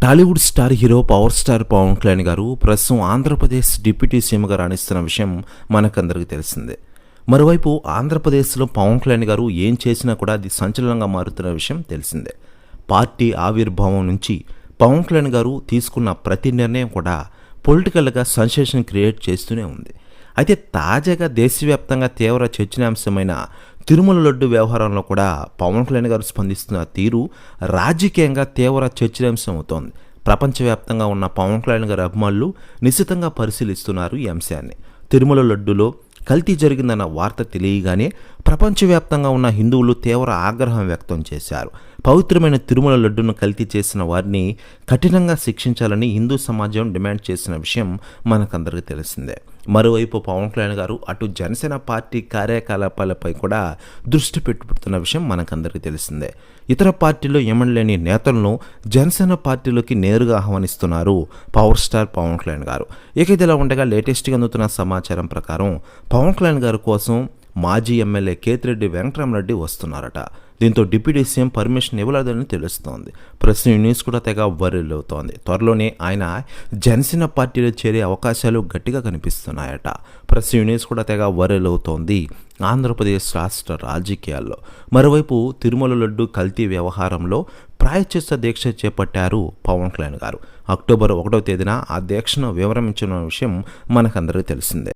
Tollywood star hero power star Pawan Kalyan గారు ప్రస్తుతం Andhra Pradesh deputy సీఎంగా రాణిస్తున్న విషయం మనకందరికీ తెలిసిందే. మరోవైపు ఆంధ్రప్రదేశ్లో పవన్ కళ్యాణ్ గారు ఏం చేసినా కూడా అది సంచలనంగా మారుతున్న విషయం తెలిసిందే. పార్టీ ఆవిర్భావం నుంచి పవన్ కళ్యాణ్ గారు తీసుకున్న ప్రతి నిర్ణయం కూడా పొలిటికల్గా సెన్సేషన్ క్రియేట్ చేస్తూనే ఉంది. అయితే తాజాగా దేశవ్యాప్తంగా తీవ్ర చర్చనీయాంశమైన తిరుమల లడ్డు వ్యవహారంలో కూడా పవన్ కళ్యాణ్ గారు స్పందిస్తున్న తీరు రాజకీయంగా తీవ్ర చర్చనీయాంశం అవుతోంది. ప్రపంచవ్యాప్తంగా ఉన్న పవన్ కళ్యాణ్ గారి అభిమానులు నిశితంగా పరిశీలిస్తున్నారు ఈ అంశాన్ని. తిరుమల లడ్డులో కల్తీ జరిగిందన్న వార్త తెలియగానే ప్రపంచవ్యాప్తంగా ఉన్న హిందువులు తీవ్ర ఆగ్రహం వ్యక్తం చేశారు. పవిత్రమైన తిరుమల లడ్డును కల్తీ చేసిన వారిని కఠినంగా శిక్షించాలని హిందూ సమాజం డిమాండ్ చేసిన విషయం మనకందరికీ తెలిసిందే. మరోవైపు పవన్ కళ్యాణ్ గారు అటు జనసేన పార్టీ కార్యకలాపాలపై కూడా దృష్టి పెట్టుతున్న విషయం మనకందరికీ తెలిసిందే. ఇతర పార్టీల్లో ఎమ్మెల్యేని నేతలను జనసేన పార్టీలోకి నేరుగా ఆహ్వానిస్తున్నారు పవర్ స్టార్ పవన్ కళ్యాణ్ గారు. ఇక ఇదిలా ఉండగా లేటెస్ట్గా అందుతున్న సమాచారం ప్రకారం పవన్ కళ్యాణ్ గారి కోసం మాజీ ఎమ్మెల్యే కేతిరెడ్డి వెంకటరామరెడ్డి వస్తున్నారట. దీంతో డిప్యూటీ సీఎం పర్మిషన్ ఇవ్వలేదని తెలుస్తోంది. ప్రస్తుతం ఈ న్యూస్ కూడా తెగ వైరల్ అవుతోంది. త్వరలోనే ఆయన జనసేన పార్టీలో చేరే అవకాశాలు గట్టిగా కనిపిస్తున్నాయట. ప్రస్తుతం ఈ న్యూస్ కూడా తెగ వైరల్ అవుతోంది ఆంధ్రప్రదేశ్ రాష్ట్ర రాజకీయాల్లో. మరోవైపు తిరుమల లడ్డు కల్తీ వ్యవహారంలో ప్రాయశ్చిత్త దీక్ష చేపట్టారు పవన్ కళ్యాణ్ గారు. అక్టోబర్ 1వ తేదీన ఆ దీక్షను వివరించిన విషయం మనకందరికీ తెలిసిందే.